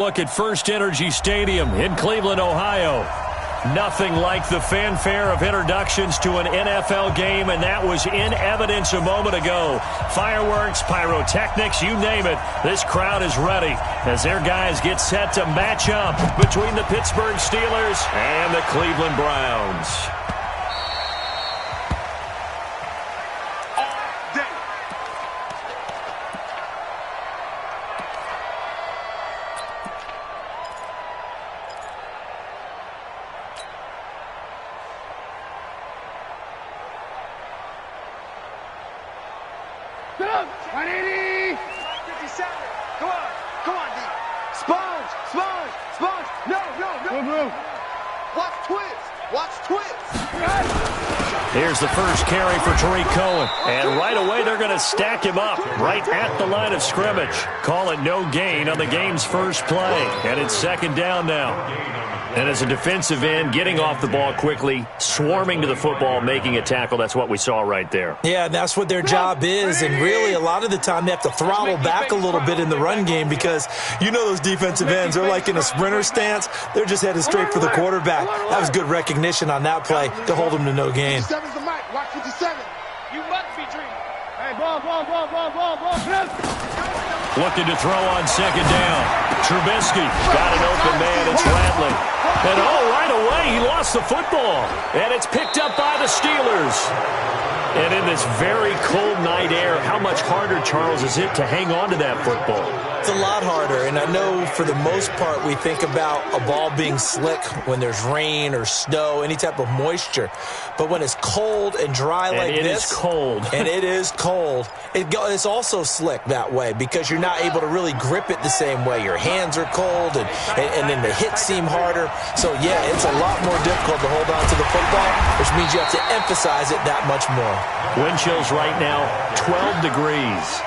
Look at First Energy Stadium in Cleveland, Ohio. Nothing like the fanfare of introductions to an NFL game, and that was in evidence a moment ago. Fireworks, pyrotechnics, you name it. This crowd is ready as their guys get set to match up between the Pittsburgh Steelers and the Cleveland Browns. Here's the first carry for Tariq Cohen. And right away, they're going to stack him up right at the line of scrimmage. Call it no gain on the game's first play. And it's second down now. And as a defensive end, getting off the ball quickly, swarming to the football, making a tackle, that's what we saw right there. Yeah, that's what their job is. And really, a lot of the time, they have to throttle back a little bit in the run game because you know those defensive ends, they're like in a sprinter stance. They're just headed straight for the quarterback. That was good recognition on that play to hold them to no gain. 57's the mic. Watch 57. You must be dreaming. Hey, ball. Looking to throw on second down. Trubisky got an open man. It's Rattling. And right away, he lost the football. And it's picked up by the Steelers. And in this very cold night air, how much harder, Charles, is it to hang on to that football? It's a lot harder, and I know for the most part we think about a ball being slick when there's rain or snow, any type of moisture. But when it's cold and dry like this, it is cold. And it is cold, it's also slick that way because you're not able to really grip it the same way. Your hands are cold, and then the hits seem harder. So, yeah, it's a lot more difficult to hold on to the football, which means you have to emphasize it that much more. Wind chills right now, 12 degrees.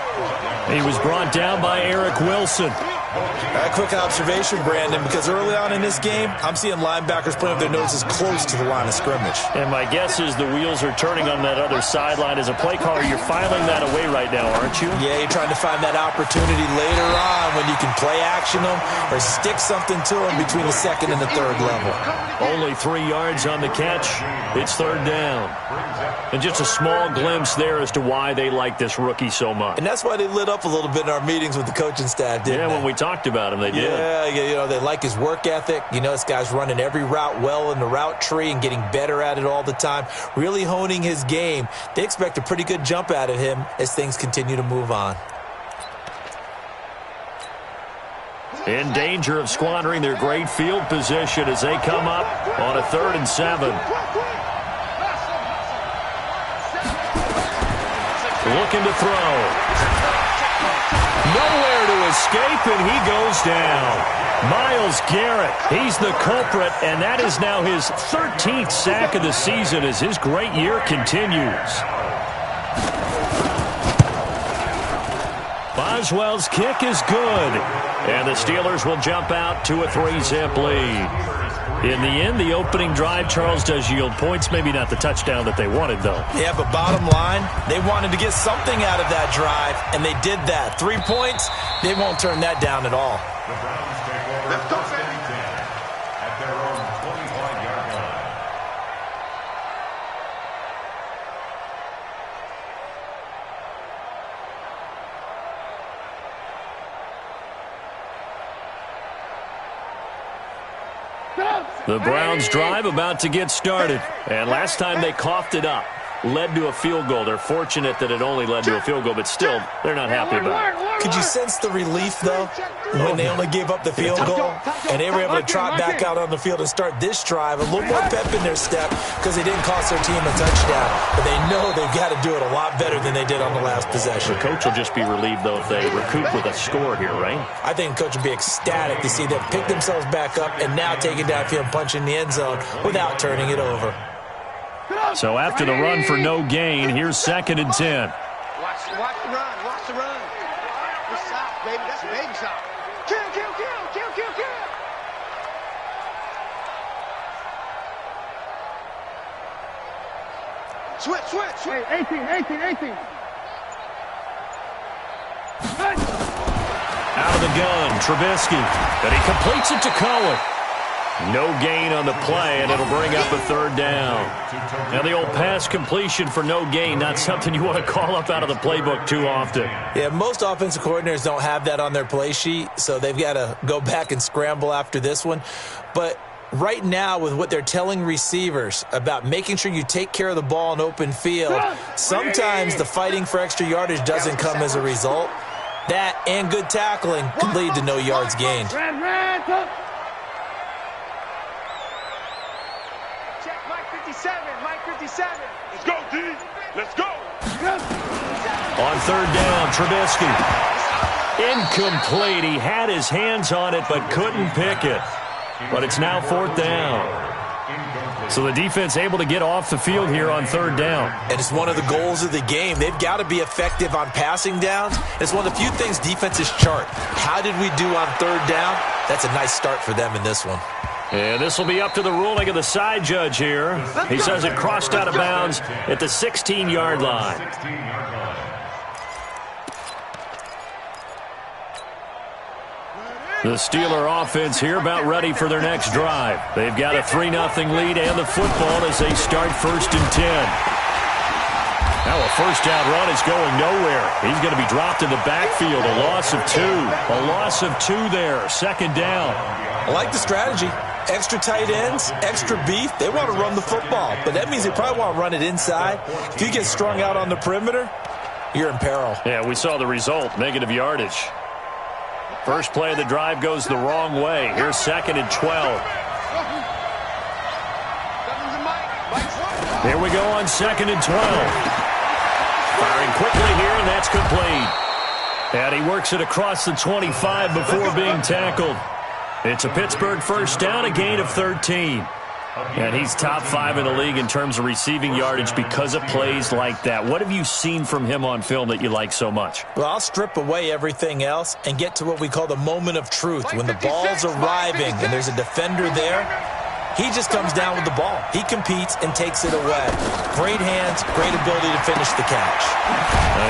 He was brought down by Eric Wilson. A quick observation, Brandon, because early on in this game, I'm seeing linebackers putting up their noses close to the line of scrimmage. And my guess is the wheels are turning on that other sideline. As a play caller, you're filing that away right now, aren't you? Yeah, you're trying to find that opportunity later on when you can play action them or stick something to them between the second and the third level. Only 3 yards on the catch. It's third down. And just a small glimpse there as to why they like this rookie so much. And that's why they lit up a little bit in our meetings with the coaching staff, didn't they? When we talked about him, they did. Yeah, they like his work ethic. This guy's running every route well in the route tree and getting better at it all the time, really honing his game. They expect a pretty good jump out of him as things continue to move on. In danger of squandering their great field position as they come up on a 3rd and 7. Looking to throw. Nowhere to escape, and he goes down. Myles Garrett, he's the culprit, and that is now his 13th sack of the season as his great year continues. Boswell's kick is good, and the Steelers will jump out to a 3-zip lead. In the end, the opening drive, Charles, does yield points. Maybe not the touchdown that they wanted, though. Yeah, but bottom line, they wanted to get something out of that drive, and they did that. 3 points, they won't turn that down at all. The Browns take over second and 10 at their own 25-yard line. The Browns drive about to get started. And last time they coughed it up, led to a field goal. They're fortunate that it only led to a field goal, but still, they're not happy about it. Could you sense the relief, though, when they only gave up the field goal and they were able to trot back out on the field and start this drive? A little more pep in their step because they didn't cost their team a touchdown, but they know they've got to do it a lot better than they did on the last possession. The coach will just be relieved, though, if they recoup with a score here, right? I think the coach will be ecstatic to see them pick themselves back up and now take it downfield and punch in the end zone without turning it over. So after the run for no gain, here's 2nd and 10. Watch the run. Watch the run. Good shot, baby. That's a baby shot. Kill. Switch. Hey, 18. Out of the gun. Trubisky. And he completes it to Cohen. No gain on the play, and it'll bring up a third down. Now, the old pass completion for no gain, not something you want to call up out of the playbook too often. Yeah, most offensive coordinators don't have that on their play sheet, so they've got to go back and scramble after this one. But right now, with what they're telling receivers about making sure you take care of the ball in open field, sometimes the fighting for extra yardage doesn't come as a result. That and good tackling can lead to no yards gained. Check Mike 57, Mike 57. Let's go, D. Let's go. On third down, Trubisky. Incomplete. He had his hands on it but couldn't pick it. But it's now fourth down. So the defense able to get off the field here on third down. And it's one of the goals of the game. They've got to be effective on passing downs. It's one of the few things defenses chart. How did we do on third down? That's a nice start for them in this one. And this will be up to the ruling of the side judge here. He says it crossed out of bounds at the 16-yard line. The Steeler offense here about ready for their next drive. They've got a 3-0 lead and the football as they start 1st and 10. Now a first down run is going nowhere. He's going to be dropped in the backfield. A loss of 2. A loss of 2 there. 2nd down. I like the strategy. Extra tight ends, extra beef. They want to run the football, but that means they probably want to run it inside. If you get strung out on the perimeter, you're in peril. Yeah, we saw the result. Negative yardage. First play of the drive goes the wrong way. Here's 2nd and 12. Here we go on 2nd and 12. Firing quickly here, and that's complete. And he works it across the 25 before being tackled. It's a Pittsburgh first down, a gain of 13. And he's top 5 in the league in terms of receiving yardage because of plays like that. What have you seen from him on film that you like so much? Well, I'll strip away everything else and get to what we call the moment of truth. When the ball's arriving and there's a defender there, he just comes down with the ball. He competes and takes it away. Great hands, great ability to finish the catch.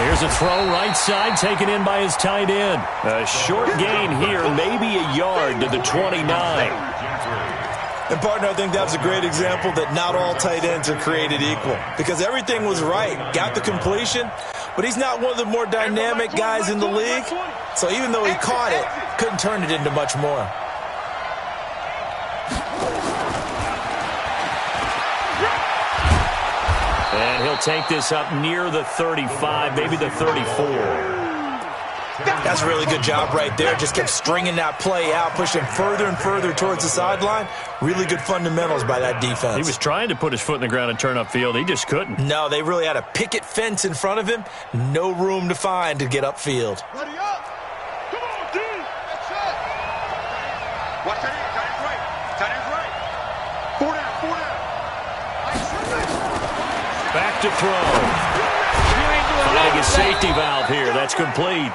Here's a throw right side taken in by his tight end. A short gain here, maybe a yard to the 29. And, partner, I think that's a great example that not all tight ends are created equal because everything was right. Got the completion, but he's not one of the more dynamic guys in the league. So even though he caught it, couldn't turn it into much more. And he'll take this up near the 35, maybe the 34. That's a really good job right there. Just kept stringing that play out, pushing further and further towards the sideline. Really good fundamentals by that defense. He was trying to put his foot in the ground and turn upfield. He just couldn't. No, they really had a picket fence in front of him. No room to find to get upfield. Ready up. Come on, D. That's it. Watch that in. Tight end's right. Tight end's right. 4 down, 4 down. Back to throw. Finding a safety valve here. That's complete.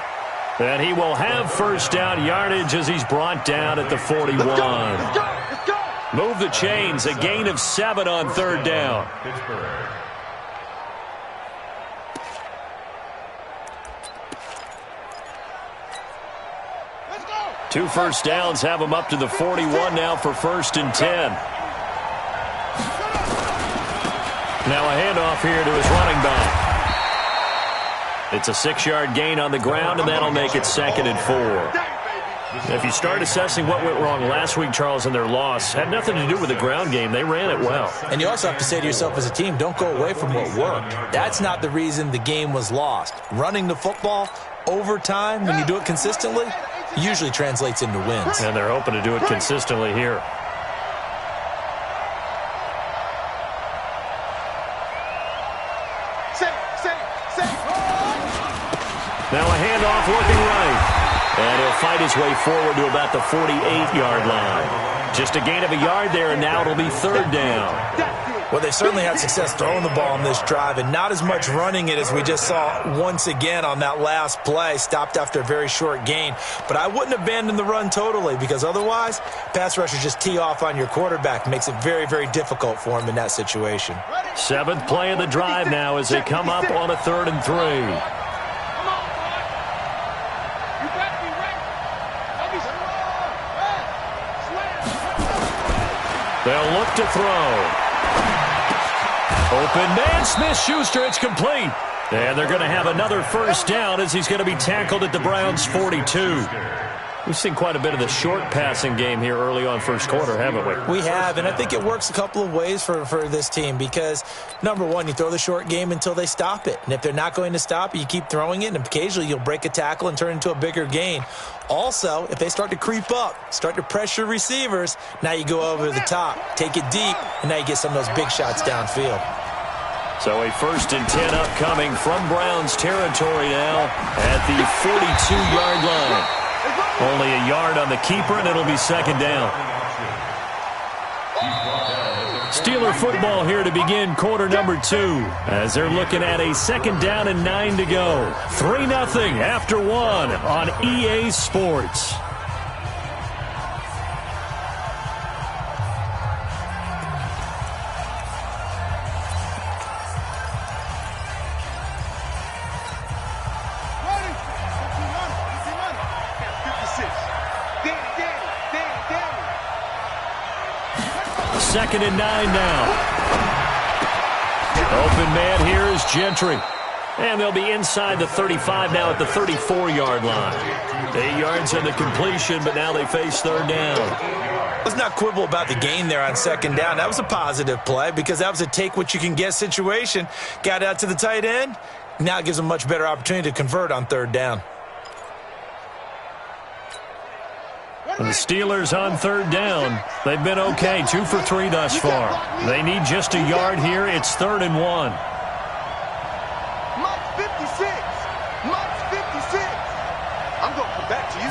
And he will have first down yardage as he's brought down at the 41. Let's go. Move the chains. A gain of 7 on third down. Let's go. 2 first downs have him up to the 41 now for 1st and 10. Now a handoff here to his running back. It's a 6-yard gain on the ground, and that'll make it 2nd and 4. If you start assessing what went wrong last week, Charles, in their loss, had nothing to do with the ground game. They ran it well. And you also have to say to yourself as a team, don't go away from what worked. That's not the reason the game was lost. Running the football over time, when you do it consistently, usually translates into wins. And they're hoping to do it consistently here. Now a handoff working right. And he'll fight his way forward to about the 48-yard line. Just a gain of a yard there, and now it'll be 3rd down. Well, they certainly had success throwing the ball on this drive and not as much running it as we just saw once again on that last play. Stopped after a very short gain. But I wouldn't abandon the run totally because otherwise, pass rushers just tee off on your quarterback. Makes it very, very difficult for him in that situation. 7th play of the drive now as they come up on a 3rd and 3. They'll look to throw. Open man, Smith-Schuster, it's complete. And they're going to have another first down as he's going to be tackled at the Browns' 42. We've seen quite a bit of the short passing game here early on first quarter, haven't we? We have, and I think it works a couple of ways for this team because, number one, you throw the short game until they stop it. And if they're not going to stop it, you keep throwing it, and occasionally you'll break a tackle and turn it into a bigger gain. Also, if they start to creep up, start to pressure receivers, now you go over the top, take it deep, and now you get some of those big shots downfield. So a 1st and 10 upcoming from Browns territory now at the 42-yard line. Only a yard on the keeper, and it'll be second down. Steeler football here to begin quarter number 2 as they're looking at a 2nd down and 9 to go. 3-0 after 1 on EA Sports. Second and 9 now. Open man here is Gentry. And they'll be inside the 35 now at the 34-yard line. 8 yards on the completion, but now they face 3rd down. Let's not quibble about the gain there on 2nd down. That was a positive play because that was a take-what-you-can-get situation. Got out to the tight end. Now it gives them a much better opportunity to convert on 3rd down. And the Steelers on 3rd down. They've been okay, 2 for 3 thus far. They need just a yard here. It's 3rd and 1. Mike's 56. Mike's 56. I'm going to come back to you.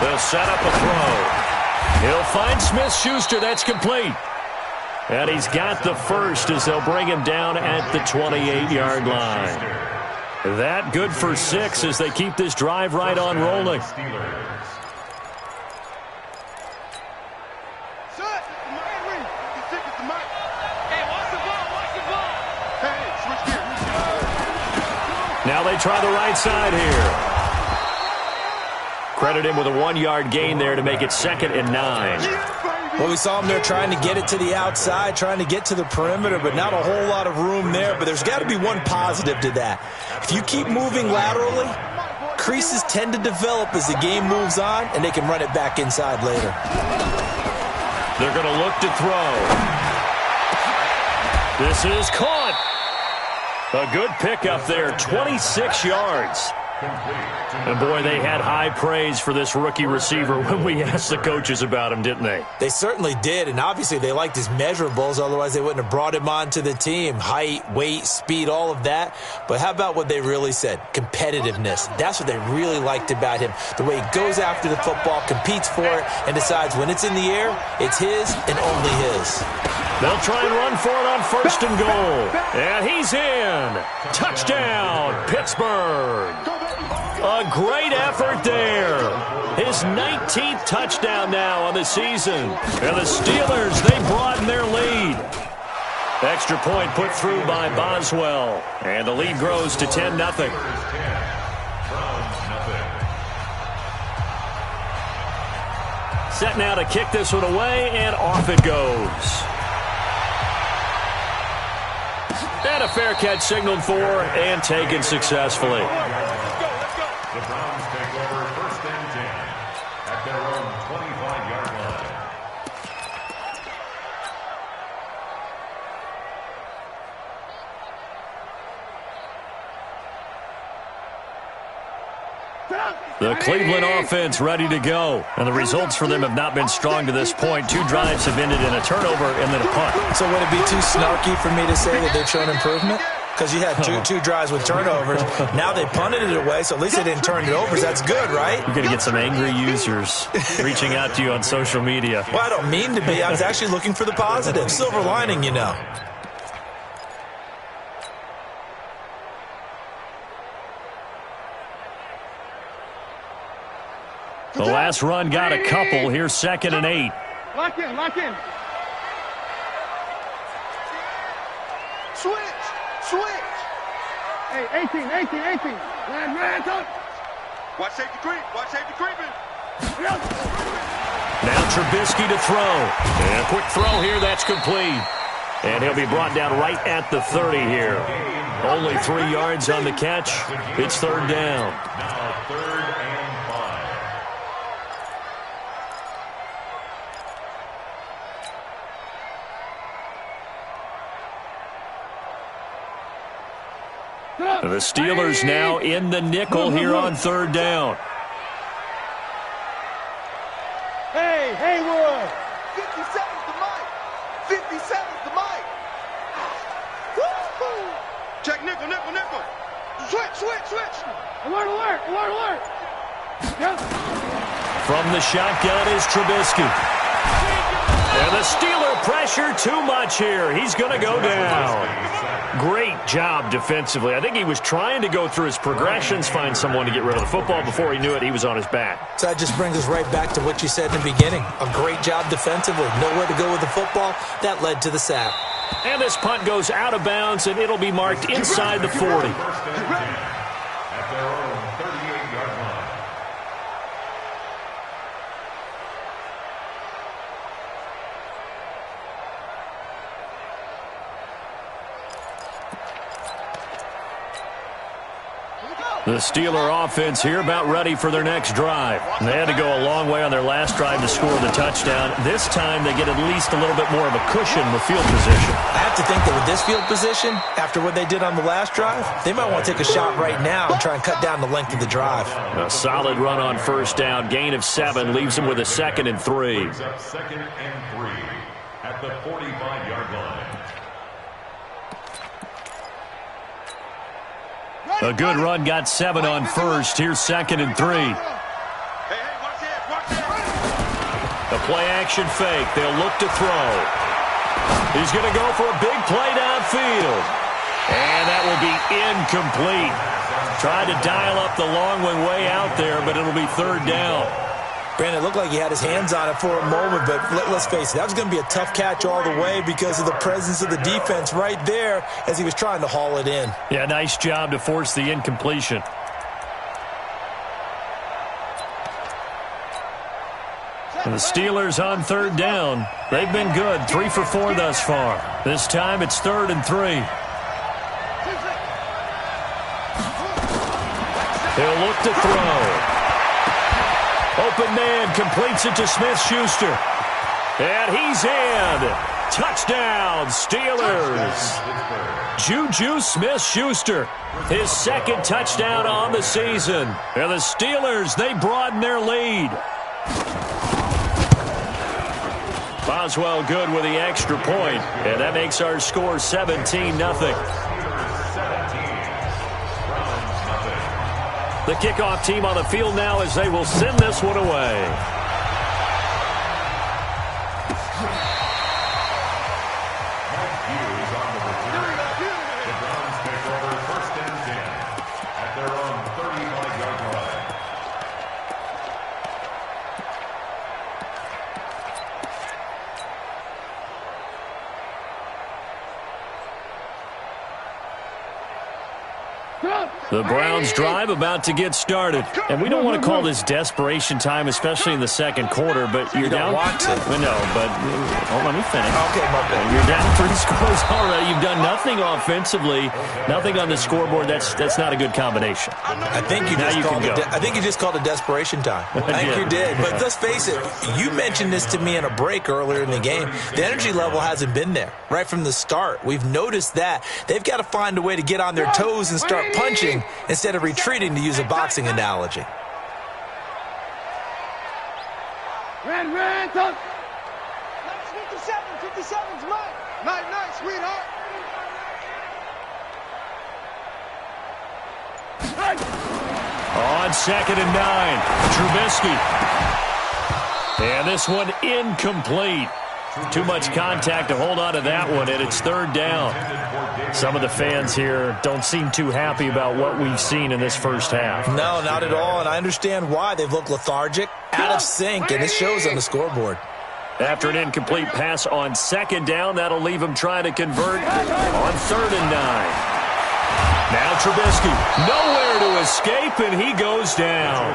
They'll set up a throw. He'll find Smith-Schuster. That's complete. And he's got the first as they'll bring him down at the 28-yard line. That good for 6 as they keep this drive right on rolling. Now they try the right side here. Credit him with a 1-yard gain there to make it 2nd and 9. Well, we saw him there trying to get it to the outside, trying to get to the perimeter, but not a whole lot of room there. But there's got to be one positive to that. If you keep moving laterally, creases tend to develop as the game moves on, and they can run it back inside later. They're going to look to throw. This is caught. A good pickup there, 26 yards. And boy, they had high praise for this rookie receiver when we asked the coaches about him, didn't they? They certainly did, and obviously they liked his measurables, otherwise they wouldn't have brought him onto the team. Height, weight, speed, all of that. But how about what they really said? Competitiveness. That's what they really liked about him. The way he goes after the football, competes for it, and decides when it's in the air, it's his and only his. They'll try and run for it on 1st and goal. And he's in. Touchdown, Pittsburgh. A great effort there. His 19th touchdown now on the season. And the Steelers, they broaden their lead. Extra point put through by Boswell. And the lead grows to 10-0. Set now to kick this one away, and off it goes. And a fair catch signaled for and taken successfully. The Browns take over 1st and 10 at their own 25-yard line. The Cleveland offense ready to go. And the results for them have not been strong to this point. 2 drives have ended in a turnover and then a punt. So would it be too snarky for me to say that they've shown improvement? Because you had two drives with turnovers. Now they punted it away, so at least they didn't turn it over. So that's good, right? You're going to get some angry users reaching out to you on social media. Well, I don't mean to be. I was actually looking for the positive. Silver lining, you know. The last run got a couple. Here's 2nd and 8. Lock in, lock in. Switch. Hey, 18. Red, up. Watch safety creep. Now Trubisky to throw. And a quick throw here. That's complete. And he'll be brought down right at the 30 here. Only 3 yards on the catch. It's third down. Now 3rd and 5. The Steelers now in the nickel here on third down. Hey, Haywood! 57's the mic! 57's the mic! Woo-hoo! Check nickel, nickel, nickel. Switch. Alert! Yep. From the shotgun is Trubisky. And the Steeler pressure too much here. He's going to go down. Great job defensively. I think he was trying to go through his progressions, find someone to get rid of the football. Before he knew it, he was on his back. So that just brings us right back to what you said in the beginning. A great job defensively. Nowhere to go with the football. That led to the sack. And this punt goes out of bounds, and it'll be marked inside the 40. First and 10 at their own 38-yard line. The Steeler offense here about ready for their next drive. They had to go a long way on their last drive to score the touchdown. This time they get at least a little bit more of a cushion with field position. I have to think that with this field position, after what they did on the last drive, they might want to take a shot right now and try and cut down the length of the drive. A solid run on first down. Gain of 7 leaves them with a 2nd and 3. Brings up 2nd and 3 at the 45-yard line. A good run got 7 on first. Here's 2nd and 3. Hey, watch this. A play-action fake. They'll look to throw. He's going to go for a big play downfield. And that will be incomplete. Tried to dial up the long one way out there, but it'll be third down. Brandon, it looked like he had his hands on it for a moment, but let's face it, that was going to be a tough catch all the way because of the presence of the defense right there as he was trying to haul it in. Yeah, nice job to force the incompletion. And the Steelers on third down. They've been good, 3 for 4 thus far. This time it's 3rd and 3. He'll look to throw. Open man completes it to Smith-Schuster. And he's in. Touchdown, Steelers. Juju Smith-Schuster, his 2nd touchdown on the season. And the Steelers, they broaden their lead. Boswell good with the extra point, and that makes our score 17-0. The kickoff team on the field now as they will send this one away. The Browns take over 1st and 10 at their own 35-yard line. The Browns drive about to get started. And we don't want to call this desperation time, especially in the second quarter, but you're down. You don't want to. No, but let me finish. Okay, my bad. You're down 3 scores already. You've done nothing offensively, nothing on the scoreboard. That's not a good combination. I think you just called it desperation time. I think you did. But let's face it, you mentioned this to me in a break earlier in the game. The energy level hasn't been there right from the start. We've noticed that. They've got to find a way to get on their toes and start punching instead of retreating, to use a boxing analogy. Ran, touch. 57's mine. Nice, sweetheart. On 2nd and 9, Trubisky. And this one incomplete. Too much contact to hold on to that one, and it's 3rd down. Some of the fans here don't seem too happy about what we've seen in this first half. No, not at all, and I understand why. They've looked lethargic, out of sync, and it shows on the scoreboard. After an incomplete pass on 2nd down, that'll leave him trying to convert on 3rd and 9. Now Trubisky, nowhere to escape, and he goes down.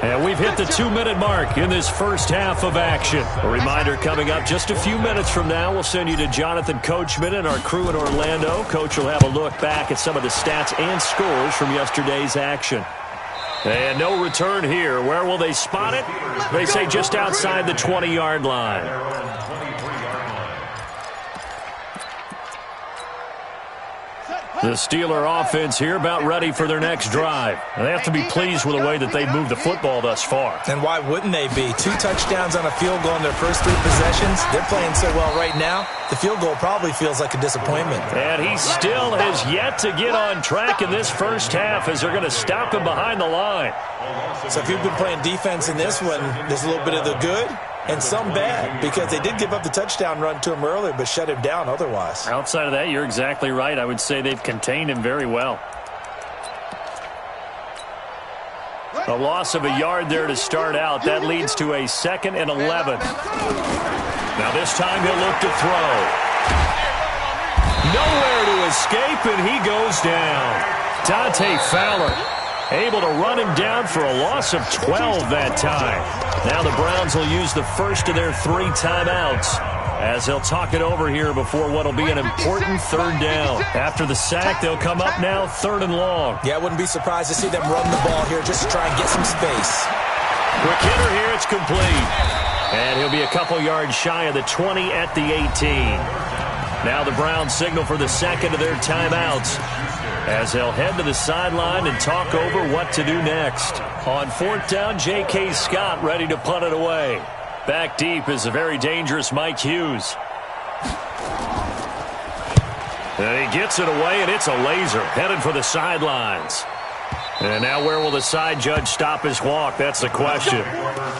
And we've hit the 2-minute mark in this first half of action. A reminder coming up just a few minutes from now, we'll send you to Jonathan Coachman and our crew in Orlando. Coach will have a look back at some of the stats and scores from yesterday's action. And no return here. Where will they spot it? They say just outside the 20-yard line. The Steeler offense here about ready for their next drive. They have to be pleased with the way that they've moved the football thus far. And why wouldn't they be? 2 touchdowns on a field goal in their first 3 possessions. They're playing so well right now, the field goal probably feels like a disappointment. And he still has yet to get on track in this first half as they're going to stop him behind the line. So if you've been playing defense in this one, there's a little bit of the good and some bad, because they did give up the touchdown run to him earlier but shut him down otherwise. Outside of that, you're exactly right. I would say they've contained him very well. A loss of a yard there to start out. That leads to a 2nd and 11. Now this time he'll look to throw. Nowhere to escape, and he goes down. Dante Fowler able to run him down for a loss of 12 that time. Now the Browns will use the first of their 3 timeouts as they'll talk it over here before what will be an important 3rd down. After the sack, they'll come up now 3rd and long. Yeah, I wouldn't be surprised to see them run the ball here just to try and get some space. Quick hitter here, it's complete. And he'll be a couple yards shy of the 20 at the 18. Now the Browns signal for the 2nd of their timeouts as they'll head to the sideline and talk over what to do next. On 4th down, J.K. Scott ready to punt it away. Back deep is a very dangerous Mike Hughes. And he gets it away, and it's a laser headed for the sidelines. And now where will the side judge stop his walk? That's the question.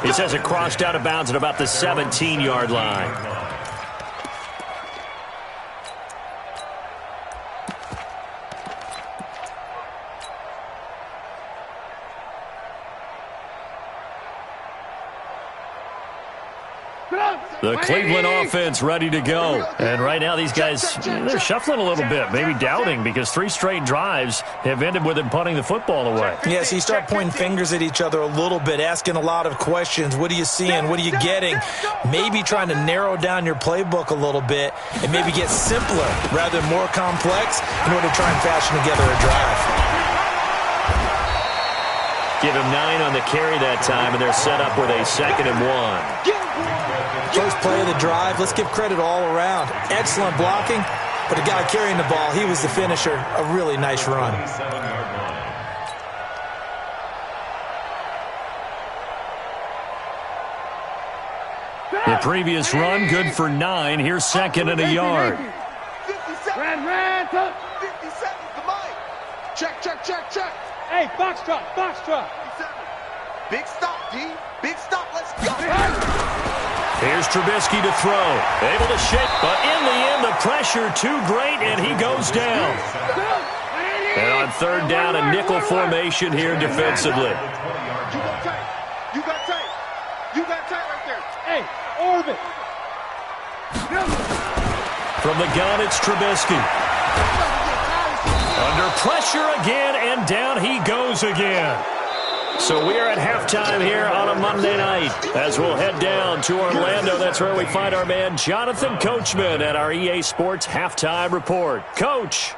He says it crossed out of bounds at about the 17-yard line. The Cleveland offense ready to go. And right now these guys, they're shuffling a little bit, maybe doubting, because 3 straight drives have ended with them punting the football away. Yeah, so you start pointing fingers at each other a little bit, asking a lot of questions. What are you seeing? What are you getting? Maybe trying to narrow down your playbook a little bit and maybe get simpler rather than more complex in order to try and fashion together a drive. Give him 9 on the carry that time, and they're set up with a 2nd and 1. First play of the drive, let's give credit all around. Excellent blocking, but the guy carrying the ball, he was the finisher. A really nice run. The previous run, good for 9. Here's 2nd and a yard. 50 seconds to Mike. Check. Hey, box drop. Big stop, D. Big stop. Let's go. Here's Trubisky to throw. Able to shake, but in the end, the pressure too great, and he goes down. And on 3rd down, a nickel formation here defensively. You got tight right there. Hey, orbit. From the gun, it's Trubisky. Under pressure again, and down he goes again. So we are at halftime here on a Monday night as we'll head down to Orlando. That's where we find our man Jonathan Coachman at our EA Sports Halftime Report. Coach.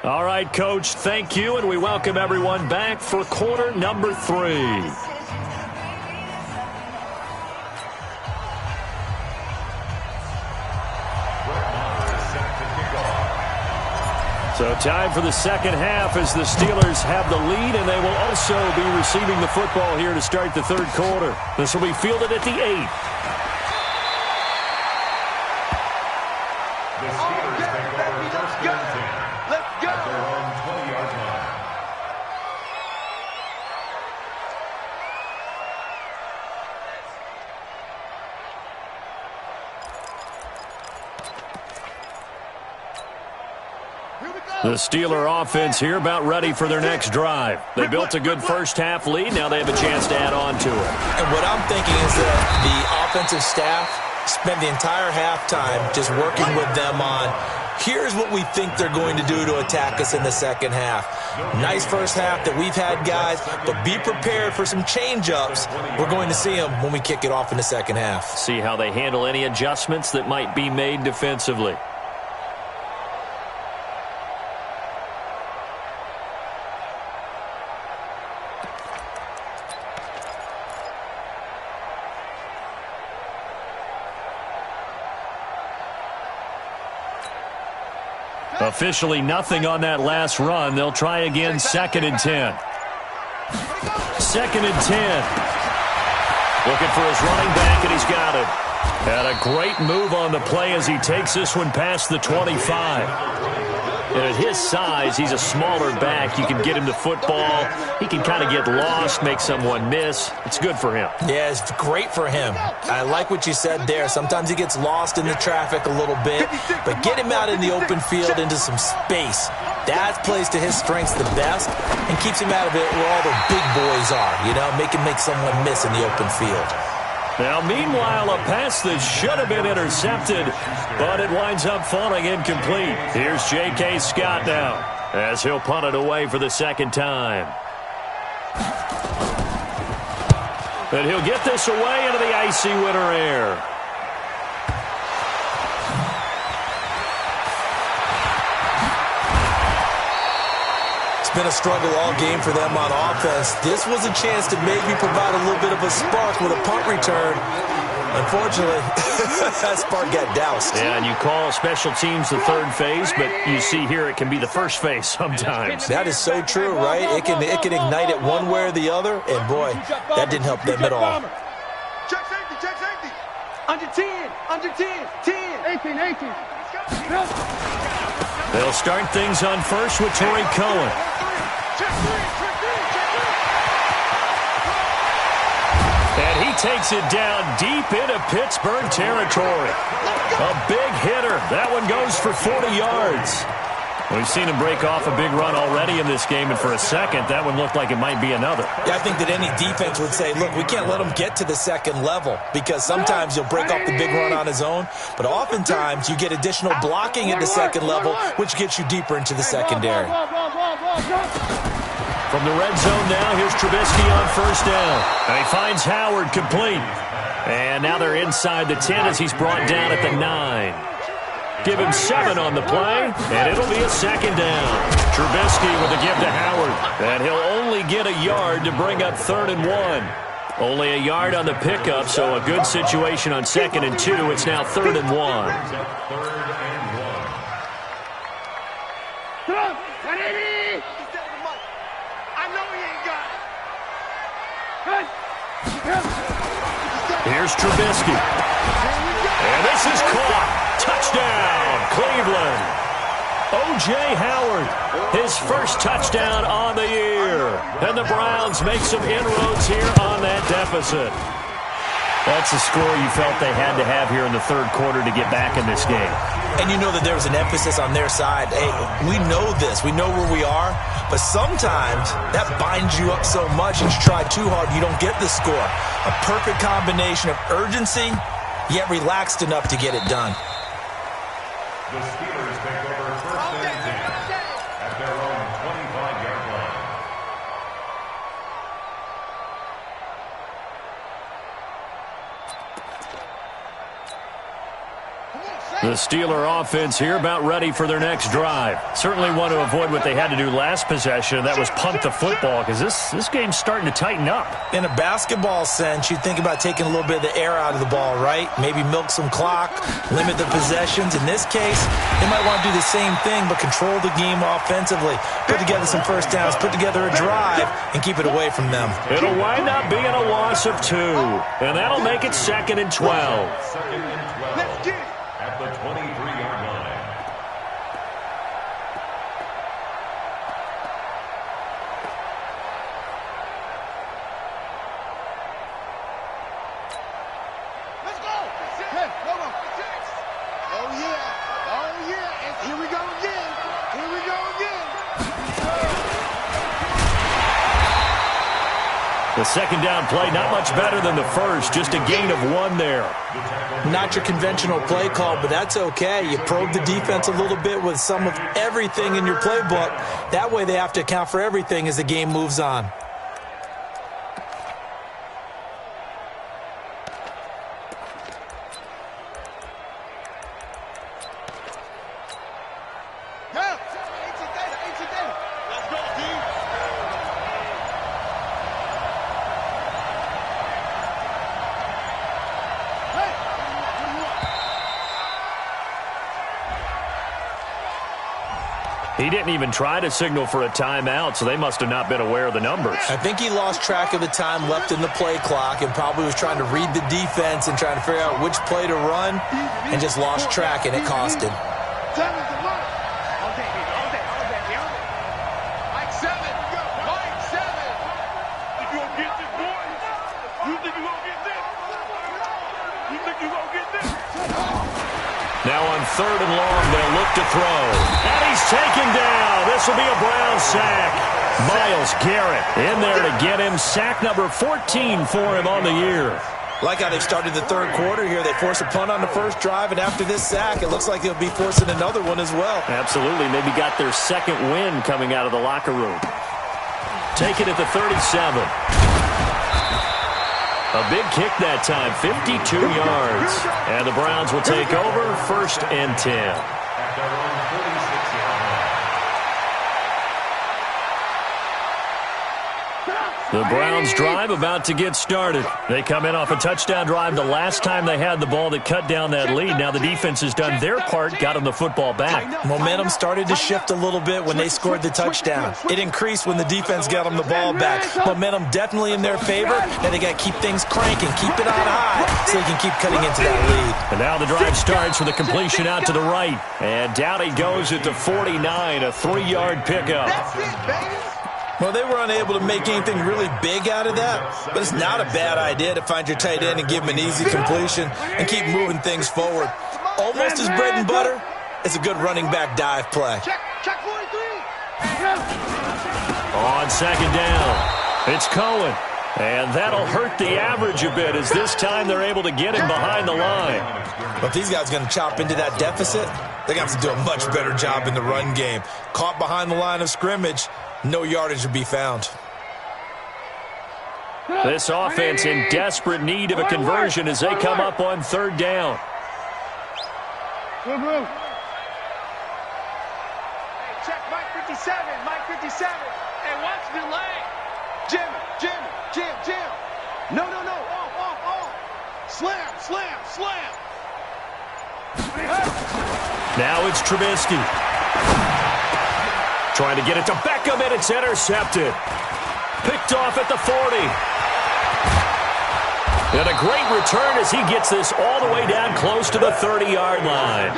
All right, Coach, thank you, and we welcome everyone back for quarter number 3. So time for the 2nd half as the Steelers have the lead, and they will also be receiving the football here to start the 3rd quarter. This will be fielded at the 8. The Steelers take over 1st and 10. Let's go. At their own 20-yard line. The Steeler offense here about ready for their next drive. They built a good first half lead. Now they have a chance to add on to it. And And what I'm thinking is that the offensive staff spent the entire halftime just working with them on, here's what we think they're going to do to attack us in the second half. Nice first half that we've had, guys, but be prepared for some change-ups. We're going to see them when we kick it off in the second half. See how they handle any adjustments that might be made defensively. Officially nothing on that last run. They'll try again, 2nd and 10. 2nd and 10. Looking for his running back, and he's got it. And a great move on the play as he takes this one past the 25. And at his size, he's a smaller back. You can get him the football. He can kind of get lost, make someone miss. It's good for him. Yeah, it's great for him. I like what you said there. Sometimes he gets lost in the traffic a little bit, but get him out in the open field into some space. That plays to his strengths the best and keeps him out of it where all the big boys are, you know, make him make someone miss in the open field. Now, meanwhile, a pass that should have been intercepted, but it winds up falling incomplete. Here's J.K. Scott now as he'll punt it away for the second time. And he'll get this away into the icy winter air. Been a struggle all game for them on offense. This was a chance to maybe provide a little bit of a spark with a punt return. Unfortunately, that spark got doused. Yeah, and you call special teams the third phase, but you see here it can be the first phase sometimes. That is so true, right? It can ignite it one way or the other, and boy, that didn't help them at all. Check safety, check safety. Under 10, under 10, 10. 18, 18. They'll start things on first with Torrey Cohen. And he takes it down deep into Pittsburgh territory. A big hitter. That one goes for 40 yards. We've seen him break off a big run already in this game, and for a second, that one looked like it might be another. Yeah, I think that any defense would say, look, we can't let him get to the second level because sometimes he'll break off the big run on his own, but oftentimes you get additional blocking at the second level, which gets you deeper into the secondary. From the red zone now, here's Trubisky on first down. And he finds Howard complete. And now they're inside the 10 as he's brought down at the 9. Give him 7 on the play, and it'll be a second down. Trubisky with a give to Howard. And he'll only get a yard to bring up 3rd and 1. Only a yard on the pickup, so a good situation on 2nd and 2. It's now 3rd and 1. Here's Trubisky. And this is caught. Touchdown, Cleveland. O.J. Howard, his first touchdown on the year. And the Browns make some inroads here on that deficit. That's a score you felt they had to have here in the third quarter to get back in this game. And you know that there was an emphasis on their side. Hey, we know this. We know where we are. But sometimes that binds you up so much and you try too hard, you don't get the score. A perfect combination of urgency, yet relaxed enough to get it done. The Steelers take over first and 10 at their own 25-yard line. The Steeler offense here about ready for their next drive. Certainly want to avoid what they had to do last possession, and that was punt the football, because this game's starting to tighten up. In a basketball sense, you think about taking a little bit of the air out of the ball, right? Maybe milk some clock, limit the possessions. In this case, they might want to do the same thing, but control the game offensively. Put together some first downs, put together a drive, and keep it away from them. It'll wind up being a loss of 2, and that'll make it 2nd and 12. 2nd and 12. Let's get it. At the 23-yard line. Let's go. Hey, hold on. Oh, yeah. Oh, yeah. And here we go again. Here we go again. The second down play, not much better than the first, just a gain of 1 there. Not your conventional play call, but that's okay. You probe the defense a little bit with some of everything in your playbook. That way they have to account for everything as the game moves on. He didn't even try to signal for a timeout, so they must have not been aware of the numbers. I think he lost track of the time left in the play clock and probably was trying to read the defense and trying to figure out which play to run and just lost track, and it cost him. Now on 3rd and long, they'll look to throw. And he's taken down. This will be a Browns sack. Myles Garrett in there to get him. Sack number 14 for him on the year. Like how they've started the third quarter here. They force a punt on the first drive, and after this sack, it looks like they'll be forcing another one as well. Absolutely. Maybe got their second win coming out of the locker room. Take it at the 37. A big kick that time, 52 yards. And the Browns will take over, 1st and 10. At their own 46-yard line. The Browns drive about to get started. They come in off a touchdown drive the last time they had the ball that cut down that lead. Now the defense has done their part, got them the football back. Momentum started to shift a little bit when they scored the touchdown. It increased when the defense got them the ball back. Momentum definitely in their favor. Now they got to keep things cranking, keep it on high so they can keep cutting into that lead. And now the drive starts with a completion out to the right. And down he goes at the 49, a 3-yard pickup. That's it, baby. Well, they were unable to make anything really big out of that, but it's not a bad idea to find your tight end and give him an easy completion and keep moving things forward. Almost his bread and butter. It's a good running back dive play. Check 43. On 2nd down, it's Cohen. And that'll hurt the average a bit as this time they're able to get him behind the line. But if these guys are going to chop into that deficit, they're going to have to do a much better job in the run game. Caught behind the line of scrimmage, no yardage to be found. This offense in desperate need of a conversion as they come up on 3rd down. Hey, check Mike 57. Mike 57. Hey, watch the lane. Jim. No. Off. Slam. Now it's Trubisky. Trying to get it to Beckham, and it's intercepted. Picked off at the 40. And a great return as he gets this all the way down close to the 30-yard line.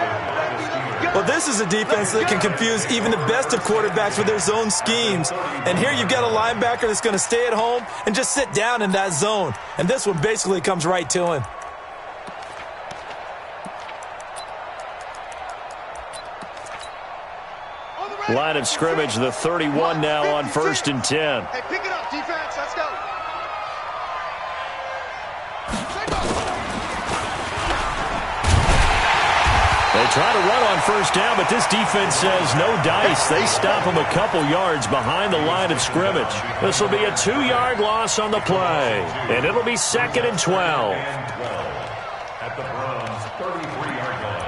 Well, this is a defense that can confuse even the best of quarterbacks with their zone schemes. And here you've got a linebacker that's going to stay at home and just sit down in that zone. And this one basically comes right to him. Line of scrimmage, the 31 now on 1st and 10. Hey, pick it up, defense. Let's go. They try to run on 1st down, but this defense says no dice. They stop them a couple yards behind the line of scrimmage. This will be a 2-yard loss on the play, and it'll be 2nd and 12. At the Browns' 33-yard line.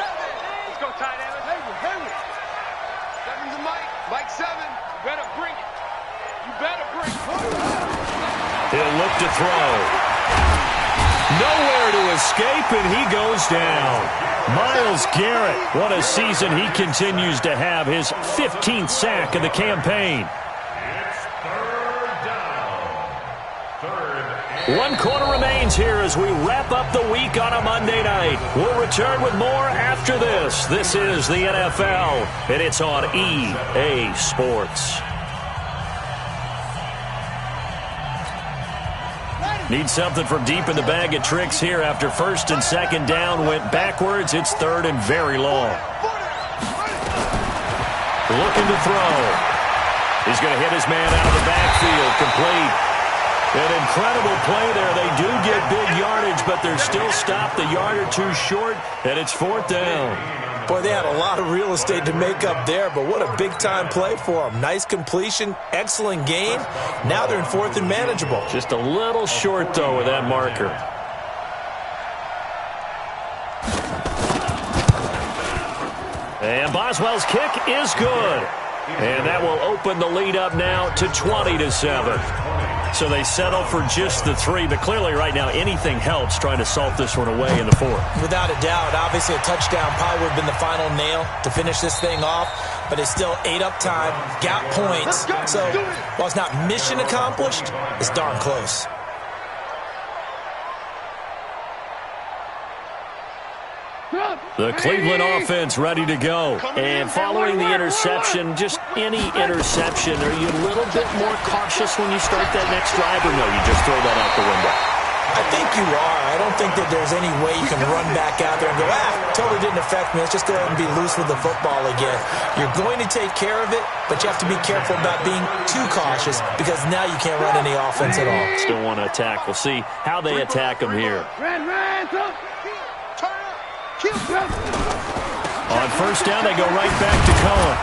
Let's go, tight end. Henry. 7's a Mike. Mike 7. You better bring it. He'll look to throw. Nowhere to escape, and he goes down. Myles Garrett, what a season he continues to have. His 15th sack of the campaign. It's 3rd down. 1 quarter remains here as we wrap up the week on a Monday night. We'll return with more after this. This is the NFL, and it's on EA Sports. Need something from deep in the bag of tricks here after 1st and 2nd down. Went backwards. It's 3rd and very long. Looking to throw. He's going to hit his man out of the backfield. Complete. An incredible play there. They do get big yardage, but they're still stopped a yard or two short, and it's 4th down. Boy, they had a lot of real estate to make up there, but what a big-time play for them. Nice completion, excellent gain. Now they're in 4th and manageable. Just a little short, though, with that marker. And Boswell's kick is good. And that will open the lead up now to 20-7. So they settle for just the 3, but clearly right now anything helps trying to salt this one away in the 4th. Without a doubt, obviously a touchdown probably would have been the final nail to finish this thing off, but it's still 8 up time, got points. So while it's not mission accomplished, it's darn close. The Cleveland offense ready to go. And following the interception, just any interception, are you a little bit more cautious when you start that next drive, or no, you just throw that out the window? I think you are. I don't think that there's any way you can run back out there and go, totally didn't affect me. Let's just go ahead and be loose with the football again. You're going to take care of it, but you have to be careful about being too cautious because now you can't run any offense at all. Still want to attack. We'll see how they attack them here. On 1st down, they go right back to Cohen.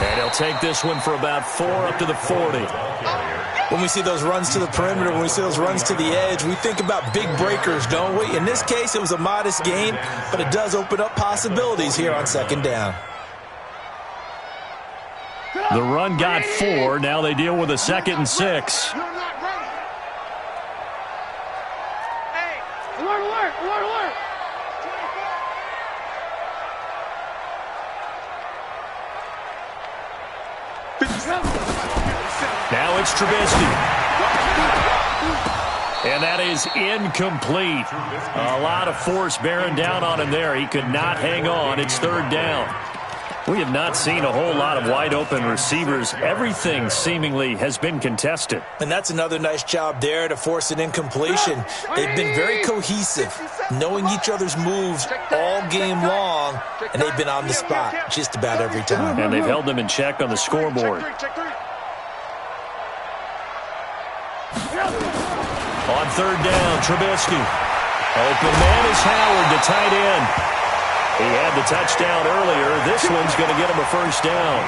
And he'll take this one for about 4 up to the 40. When we see those runs to the perimeter, when we see those runs to the edge, we think about big breakers, don't we? In this case, it was a modest gain, but it does open up possibilities here on 2nd down. The run got 4. Now they deal with a 2nd and 6. You're not ready. Hey, alert, alert, alert, alert. Now it's Trubisky. And that is incomplete. A lot of force bearing down on him there. He could not hang on. It's 3rd down. We have not seen a whole lot of wide-open receivers. Everything seemingly has been contested. And that's another nice job there to force an incompletion. They've been very cohesive, knowing each other's moves all game long, and they've been on the spot just about every time. And they've held them in check on the scoreboard. On 3rd down, Trubisky. Open man is Howard, the tight end. He had the touchdown earlier. This one's going to get him a 1st down.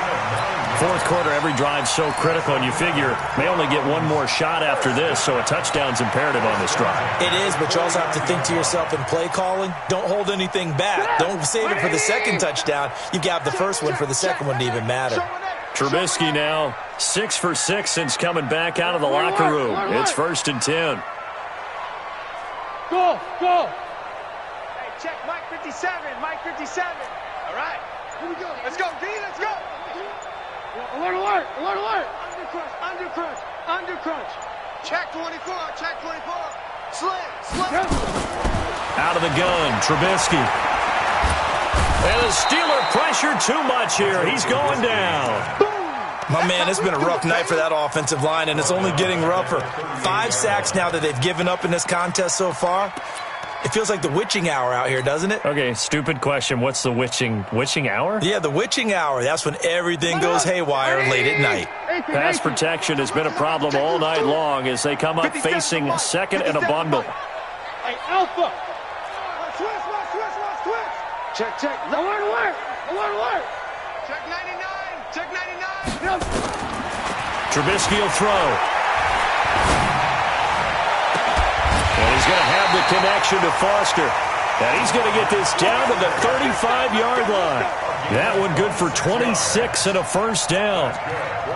4th quarter, every drive's so critical, and you figure may only get one more shot after this, so a touchdown's imperative on this drive. It is, but you also have to think to yourself in play calling, don't hold anything back. Don't save it for the 2nd touchdown. You got the 1st one for the 2nd one to even matter. Trubisky now 6 for 6 since coming back out of the locker room. It's 1st and 10. Go, go. Hey, check Mike 57, Mike 57. All right. Here we go. Let's go, D, let's go. Alert, alert, alert, alert. Under crunch, under crunch, under crunch. Check 24, check 24. Slim, slim. Out of the gun, Trubisky. And the Steeler pressure too much here. He's going down. My man, it's been a rough night for that offensive line, and it's only getting rougher. 5 sacks now that they've given up in this contest so far. It feels like the witching hour out here, doesn't it? Okay, stupid question. What's the witching hour? Yeah, the witching hour. That's when everything goes haywire late at night. Pass protection has been a problem all night long as they come up facing 2nd and a bundle. Hey, Alpha. Switch, switch, switch. Check, check. Alert, alert. Alert, alert. Check 99. Check 99. Trubisky will throw. And he's going to have the connection to Foster. And he's going to get this down to the 35-yard line. That one good for 26 and a 1st down.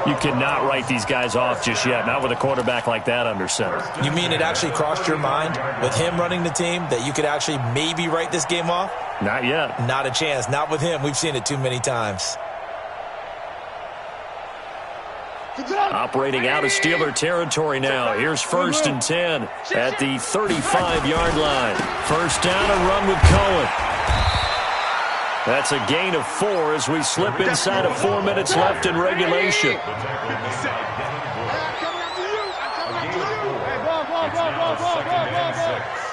You cannot write these guys off just yet, not with a quarterback like that under center. You mean it actually crossed your mind with him running the team that you could actually maybe write this game off? Not yet. Not a chance. Not with him. We've seen it too many times. Operating out of Steeler territory now. Here's 1st and 10 at the 35-yard line. 1st down, a run with Cohen. That's a gain of 4 as we slip inside of 4 minutes left in regulation.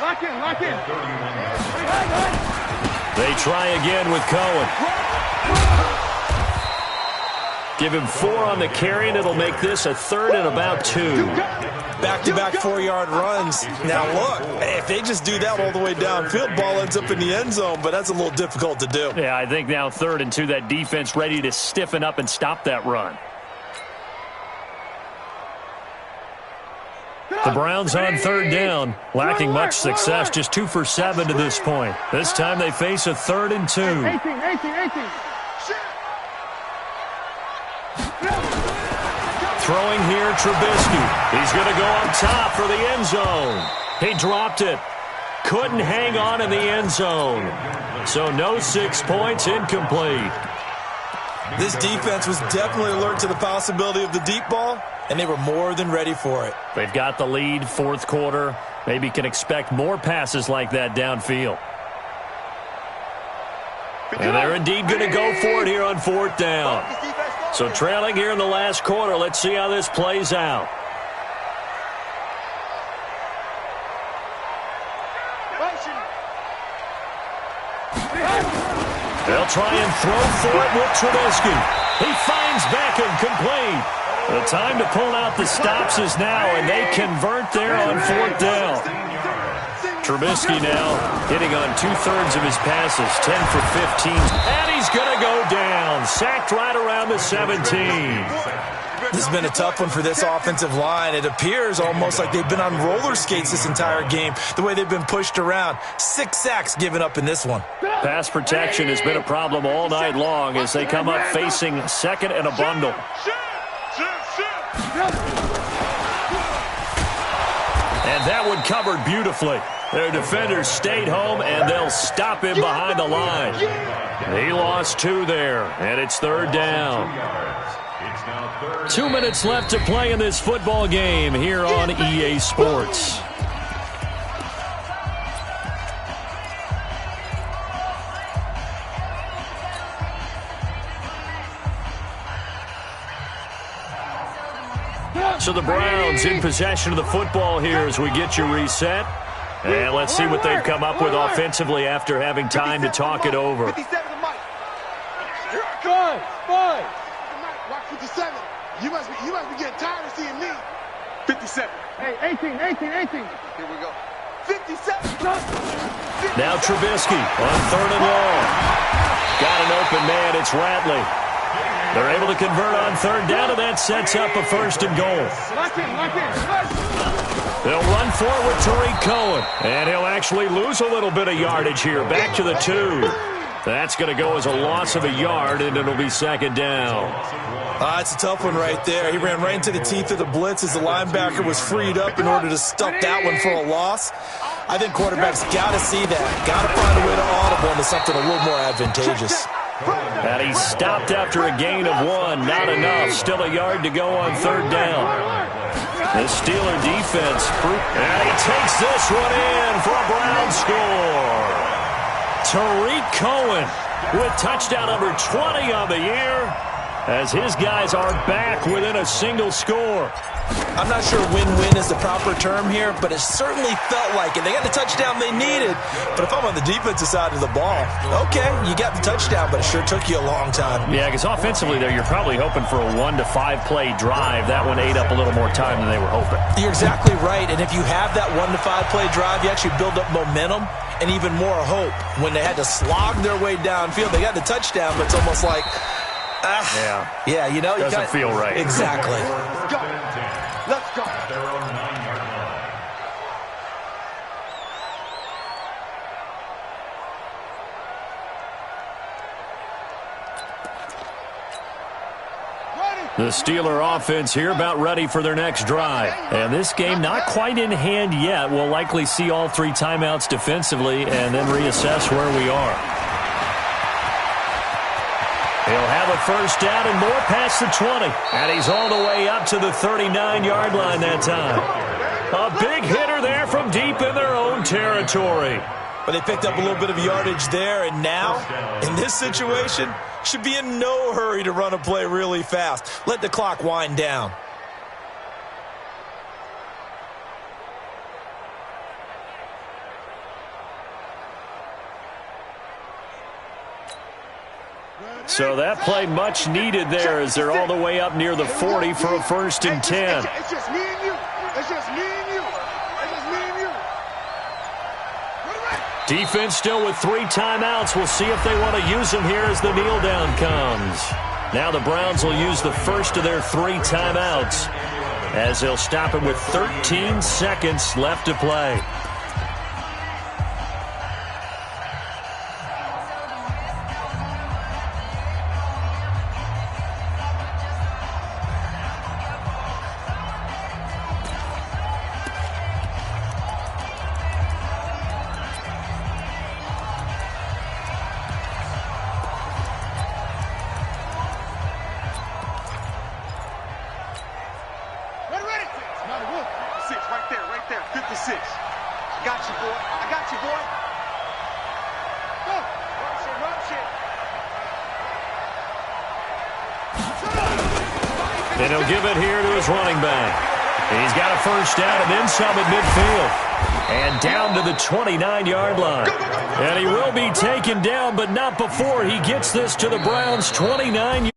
Lock in. They try again with Cohen. Give him 4 on the carry, and it'll make this a 3rd and about 2. Back-to-back 4-yard runs. Now, look, if they just do that all the way downfield, ball ends up in the end zone, but that's a little difficult to do. Yeah, I think now 3rd and 2, that defense ready to stiffen up and stop that run. The Browns on 3rd down, lacking much success, just 2 for 7 to this point. This time they face a 3rd and 2. 18. Throwing here, Trubisky. He's going to go up top for the end zone. He dropped it. Couldn't hang on in the end zone. So no 6 points, incomplete. This defense was definitely alert to the possibility of the deep ball, and they were more than ready for it. They've got the lead, 4th quarter. Maybe can expect more passes like that downfield. And they're indeed going to go for it here on 4th down. So trailing here in the last quarter. Let's see how this plays out. They'll try and throw for it with Trubisky. He finds Beckham complete. The time to pull out the stops is now, and they convert there on 4th down. Trubisky now hitting on 2/3 of his passes, 10 for 15. And he's going to go down. Sacked right around the 17. This has been a tough one for this offensive line. It appears almost like they've been on roller skates this entire game, the way they've been pushed around. 6 sacks given up in this one. Pass protection has been a problem all night long as they come up facing 2nd and a bundle. And that one covered beautifully. Their defenders stayed home, and they'll stop him behind the line. He lost 2 there, and it's 3rd down. 2 minutes left to play in this football game here on EA Sports. So the Browns in possession of the football here as we get you reset. And let's see what they've come up with offensively after having time to talk it over. 57 to Mike. Fine. Watch 57. You must be getting tired of seeing me. 57. Hey, 18. Here we go. 57. Now Trubisky on 3rd and long. Got an open man. It's Ratley. They're able to convert on 3rd down, and that sets up a 1st and goal. Lock in. They'll run forward with Tariq Cohen, and he'll actually lose a little bit of yardage here. Back to the 2. That's going to go as a loss of a yard, and it'll be 2nd down. It's a tough one right there. He ran right into the teeth of the blitz as the linebacker was freed up in order to stuff that one for a loss. I think quarterbacks got to see that. Got to find a way to audible into something a little more advantageous. And he stopped after a gain of 1. Not enough. Still a yard to go on 3rd down. The Steeler defense. And he takes this one in for a Brown score. Tariq Cohen with touchdown number 20 on the year as his guys are back within a single score. I'm not sure win-win is the proper term here, but it certainly felt like it. They got the touchdown they needed, but if I'm on the defensive side of the ball, okay, you got the touchdown, but it sure took you a long time. Yeah, because offensively there, you're probably hoping for a 1 to 5 play drive. That one ate up a little more time than they were hoping. You're exactly right, and if you have that 1 to 5 play drive, you actually build up momentum and even more hope. When they had to slog their way downfield, they got the touchdown, but it's almost like, yeah, you know, doesn't feel right. Exactly. Let's go. Their own 9-yard line. The Steeler offense here about ready for their next drive. And this game not quite in hand yet. We'll likely see all 3 timeouts defensively and then reassess where we are. He'll have a 1st down and more past the 20. And he's all the way up to the 39-yard line that time. A big hitter there from deep in their own territory. But they picked up a little bit of yardage there, and now, in this situation, should be in no hurry to run a play really fast. Let the clock wind down. So that play much needed there as they're all the way up near the 40 for a 1st and 10. It's just me and you. It's just me and you. It's just me and you. Defense still with 3 timeouts. We'll see if they want to use them here as the kneel down comes. Now the Browns will use the first of their 3 timeouts as they'll stop it with 13 seconds left to play. And he'll give it here to his running back. He's got a 1st down and then some at midfield. And down to the 29-yard line. And he will be taken down, but not before he gets this to the Browns' 29.